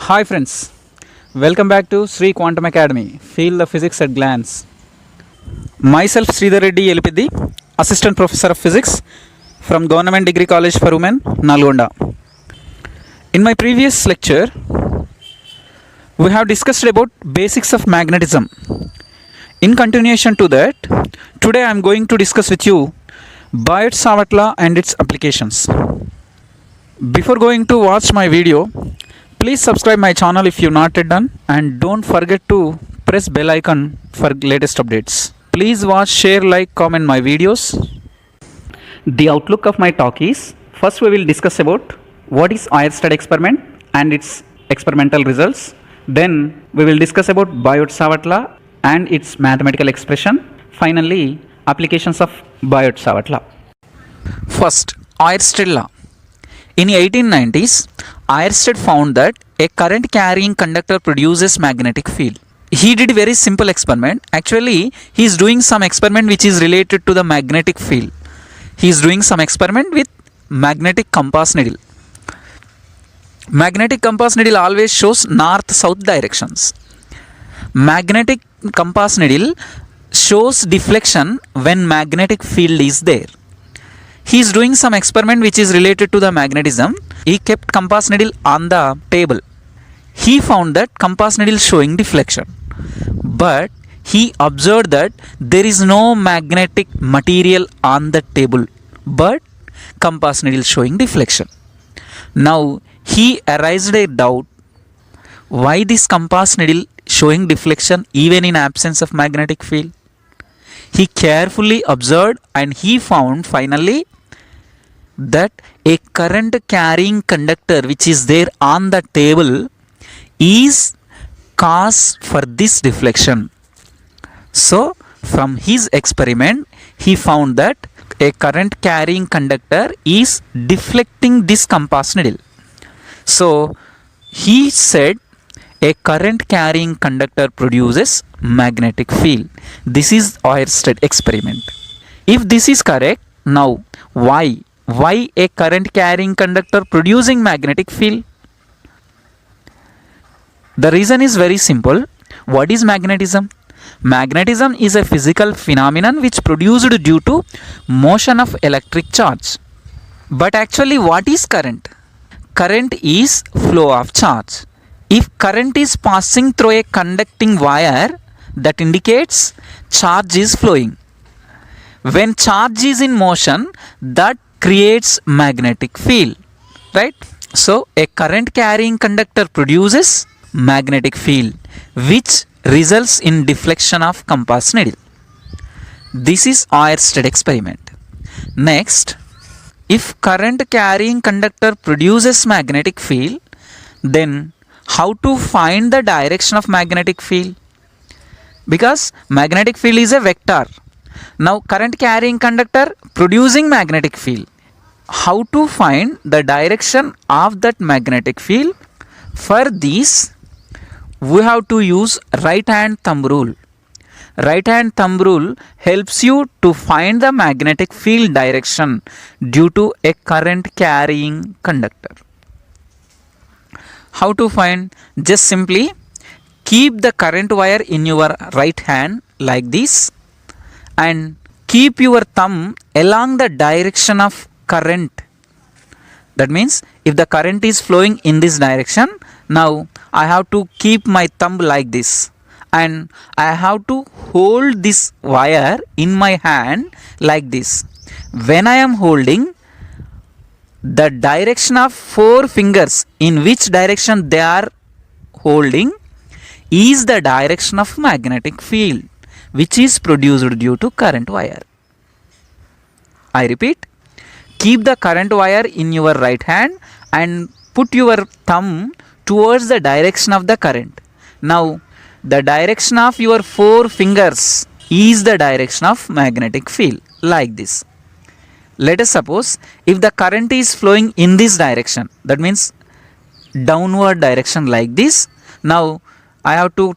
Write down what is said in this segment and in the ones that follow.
Hi friends, welcome back to Sri Quantum Academy. Feel the physics at glance. Myself Sridhar Reddy Elipiddi, Assistant Professor of Physics from Government Degree College for Women, Nalgonda. In my previous lecture, we have discussed about basics of magnetism. In continuation to that, today I am going to discuss with you Biot-Savart law and its applications. Before going to watch my video, please subscribe my channel if you not yet done, and don't forget to press bell icon for latest updates. Please watch, share, like, comment my videos. The outlook of my talk is, first we will discuss about what is Oersted experiment and its experimental results. Then we will discuss about Biot-Savart law and its mathematical expression. Finally, applications of Biot-Savart law. First, Oersted law. In 1890s, Oersted found that a current carrying conductor produces magnetic field. He did a very simple experiment. Actually, he is doing some experiment which is related to the magnetic field. He is doing some experiment with magnetic compass needle. Magnetic compass needle always shows north-south directions. Magnetic compass needle shows deflection when magnetic field is there. He is doing some experiment which is related to the magnetism. He kept compass needle on the table. He found that compass needle showing deflection. But he observed that there is no magnetic material on the table, but compass needle showing deflection. Now he arised a doubt, why this compass needle showing deflection even in absence of magnetic field? He carefully observed and he found finally that a current carrying conductor which is there on the table is cause for this deflection. So from his experiment he found that a current carrying conductor is deflecting this compass needle. So he said a current carrying conductor produces magnetic field. This is Oersted experiment. If this is correct, now why a current carrying conductor producing magnetic field? The reason is very simple. What is magnetism? Magnetism is a physical phenomenon which produced due to motion of electric charge. But actually what is current? Current is flow of charge. If current is passing through a conducting wire, that indicates charge is flowing. When charge is in motion, that creates magnetic field, right? So a current carrying conductor produces magnetic field which results in deflection of compass needle. This is Oersted experiment. Next, if current carrying conductor produces magnetic field, then how to find the direction of magnetic field? Because magnetic field is a vector. Now current carrying conductor producing magnetic field. How to find the direction of that magnetic field? For this we have to use right hand thumb rule. Right hand thumb rule helps you to find the magnetic field direction due to a current carrying conductor. How to find? Just simply keep the current wire in your right hand like this and keep your thumb along the direction of current. That means if the current is flowing in this direction, now I have to keep my thumb like this and I have to hold this wire in my hand like this. When I am holding, the direction of four fingers in which direction they are holding is the direction of magnetic field which is produced due to current wire. I repeat, keep the current wire in your right hand and put your thumb towards the direction of the current. Now the direction of your four fingers is the direction of magnetic field like this. Let us suppose if the current is flowing in this direction, that means downward direction like this. Now I have to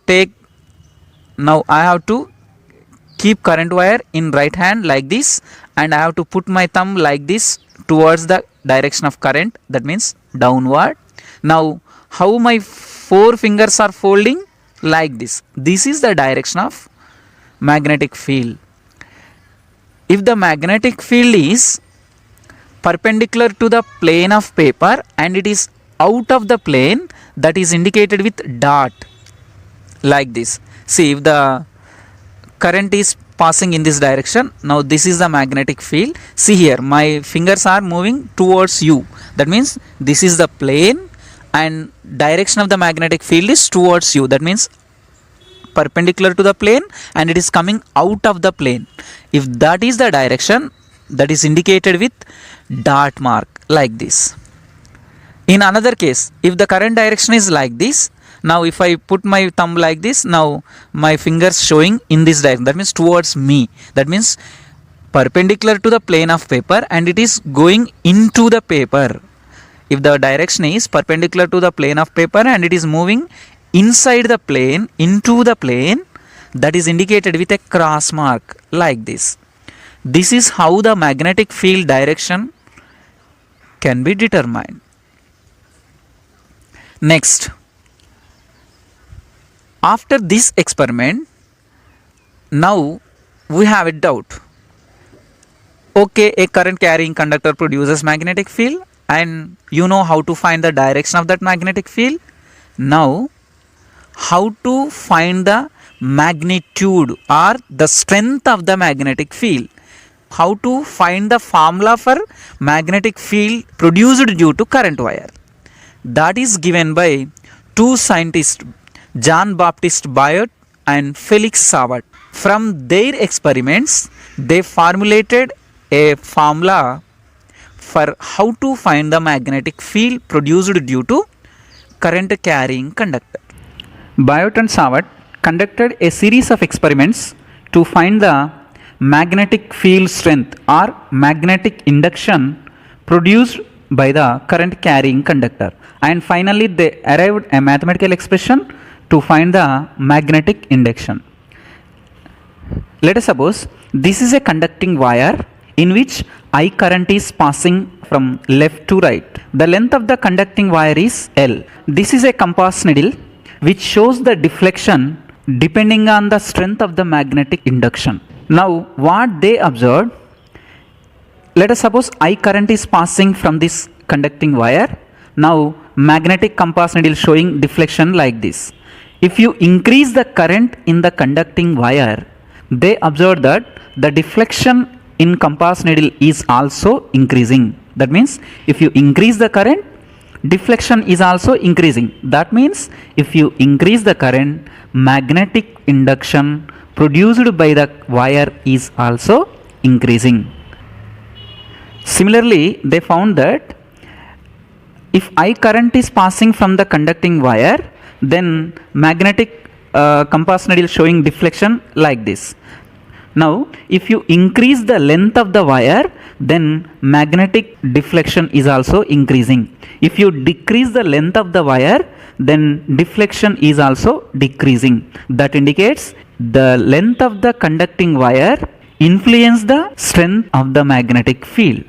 keep current wire in right hand like this and I have to put my thumb like this towards the direction of current, that means downward. Now, how my four fingers are folding? Like this. This is the direction of magnetic field. If the magnetic field is perpendicular to the plane of paper and it is out of the plane, that is indicated with dot, like this. See, if the current is passing in this direction, now this is the magnetic field. See here, my fingers are moving towards you. That means this is the plane and direction of the magnetic field is towards you. That means perpendicular to the plane and it is coming out of the plane. If that is the direction, that is indicated with dot mark, like this. In another case, if the current direction is like this, now if I put my thumb like this, now my fingers showing in this direction, that means towards me. That means perpendicular to the plane of paper and it is going into the paper. If the direction is perpendicular to the plane of paper and it is moving inside the plane, into the plane, that is indicated with a cross mark, like this. This is how the magnetic field direction can be determined. Next, after this experiment, now we have a doubt. Okay, a current carrying conductor produces magnetic field and you know how to find the direction of that magnetic field. Now, how to find the magnitude or the strength of the magnetic field? How to find the formula for magnetic field produced due to current wire? That is given by two scientists, Jean Baptiste Biot and Felix Savart. From their experiments, they formulated a formula for how to find the magnetic field produced due to current carrying conductor. Biot and Savart conducted a series of experiments to find the magnetic field strength or magnetic induction produced by the current carrying conductor, and finally they arrived a mathematical expression to find the magnetic induction. Let us suppose this is a conducting wire in which I current is passing from left to right. The length of the conducting wire is L. This is a compass needle which shows the deflection depending on the strength of the magnetic induction. Now what they observed, let us suppose I current is passing from this conducting wire. Now magnetic compass needle showing deflection like this. If you increase the current in the conducting wire, they observed that the deflection in compass needle is also increasing. That means if you increase the current, deflection is also increasing. That means if you increase the current, magnetic induction produced by the wire is also increasing. Similarly, they found that if I current is passing from the conducting wire, then magnetic compass needle showing deflection like this. Now if you increase the length of the wire, then magnetic deflection is also increasing. If you decrease the length of the wire, then deflection is also decreasing. That indicates the length of the conducting wire influence the strength of the magnetic field.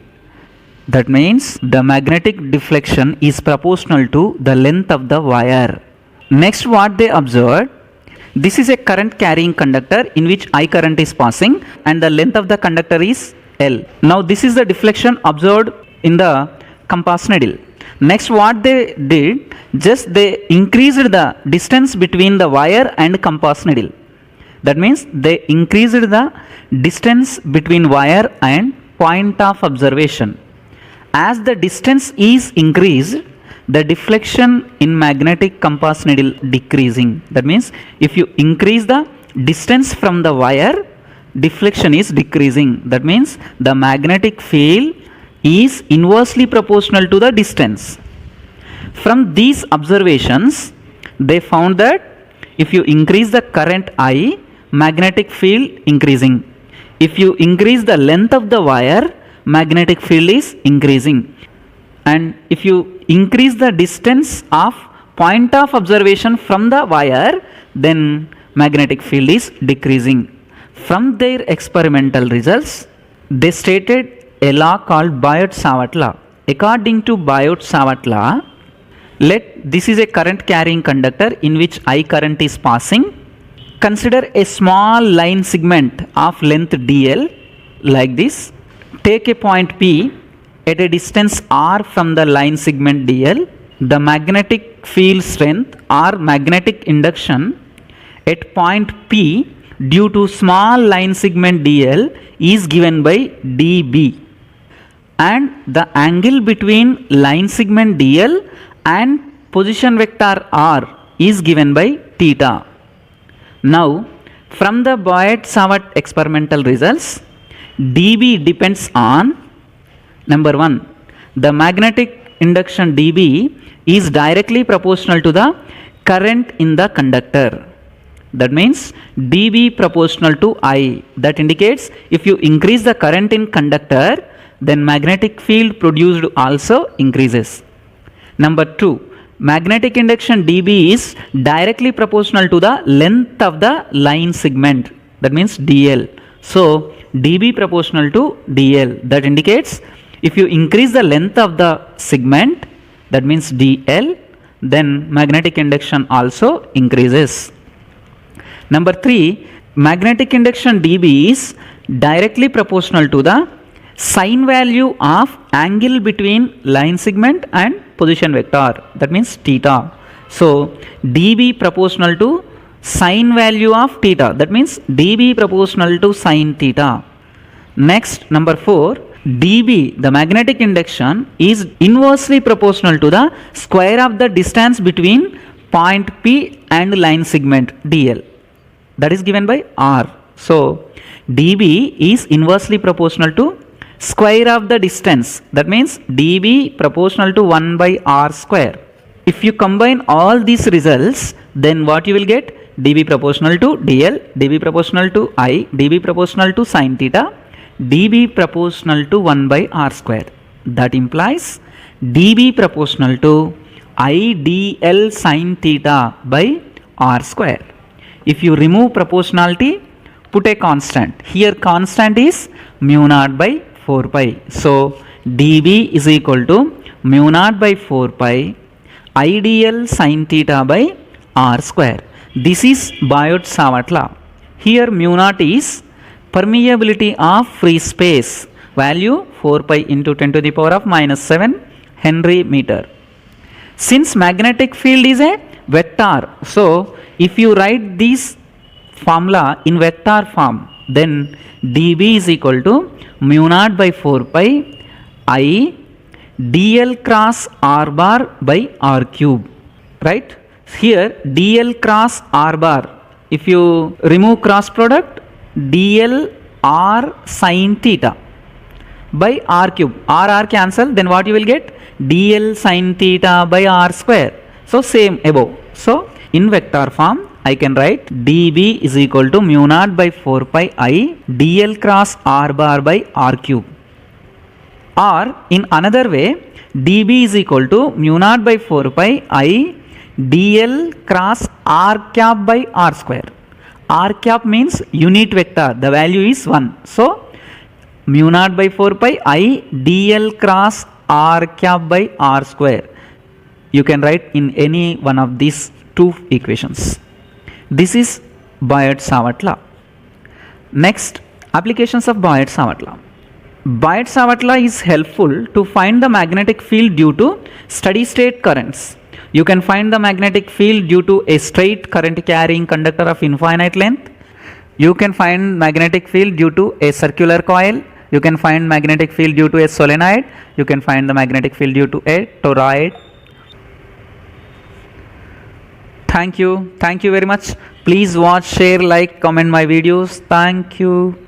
That means the magnetic deflection is proportional to the length of the wire. Next, what they observed, this is a current carrying conductor in which I current is passing and the length of the conductor is L. Now this is the deflection observed in the compass needle. Next, what they did, just they increased the distance between the wire and compass needle. That means they increased the distance between wire and point of observation. As the distance is increased, the deflection in magnetic compass needle decreasing. That means if you increase the distance from the wire, deflection is decreasing. That means the magnetic field is inversely proportional to the distance. From these observations, they found that if you increase the current I, magnetic field increasing. If you increase the length of the wire, magnetic field is increasing. And if you increase the distance of point of observation from the wire, then magnetic field is decreasing. From their experimental results, they stated a law called Biot-Savart law. According to Biot-Savart law, Let this is a current carrying conductor in which I current is passing. Consider a small line segment of length dl like this. Take a point P at a distance r from the line segment dl. The magnetic field strength or magnetic induction at point P due to small line segment dl is given by dB, and the angle between line segment dl and position vector r is given by theta. Now, from the Biot-Savart experimental results, dB depends on number 1, the magnetic induction dB is directly proportional to the current in the conductor. That means dB proportional to I. That indicates if you increase the current in conductor, then magnetic field produced also increases. Number 2, magnetic induction dB is directly proportional to the length of the line segment. That means dl. So dB proportional to dl. That indicates if you increase the length of the segment, that means dl, then magnetic induction also increases. Number 3, magnetic induction dB is directly proportional to the sine value of angle between line segment and position vector. That means theta. So dB proportional to sine value of theta. That means dB proportional to sine theta. Next, number 4, dB, the magnetic induction, is inversely proportional to the square of the distance between point P and line segment dl. That is given by r. So dB is inversely proportional to square of the distance. That means dB proportional to 1 by r square. If you combine all these results, then what you will get? dB proportional to dl, dB proportional to I, dB proportional to sine theta, dB proportional to 1 by r square. That implies dB proportional to I dl sine theta by r square. If you remove proportionality, put a constant. Here constant is mu naught by 4 pi. So dB is equal to mu naught by 4 pi I dl sine theta by r square. This is Biot-Savart law. Here mu naught is permeability of free space, value 4 pi into 10 to the power of minus 7 Henry meter. Since magnetic field is a vector, so if you write this formula in vector form, then dB is equal to mu naught by 4 pi I dl cross r bar by r cube. Right? Here dl cross r bar, if you remove cross product, dl r sine theta by r cube, r cancel, then what you will get? dl sine theta by r square. So same above. So in vector form I can write dB is equal to mu naught by 4 pi I dl cross r bar by r cube. Or in another way, dB is equal to mu naught by 4 pi I dl cross r cap by r square. R cap means unit vector, the value is 1. So mu naught by 4 pi I dl cross r cap by r square. You can write in any one of these two equations. This is Biot-Savart law. Next, applications of Biot-Savart law. Biot-Savart law is helpful to find the magnetic field due to steady state currents. You can find the magnetic field due to a straight current carrying conductor of infinite length. You can find magnetic field due to a circular coil. You can find magnetic field due to a solenoid. You can find the magnetic field due to a toroid. Thank you very much. Please watch, share, like, comment my videos. Thank you.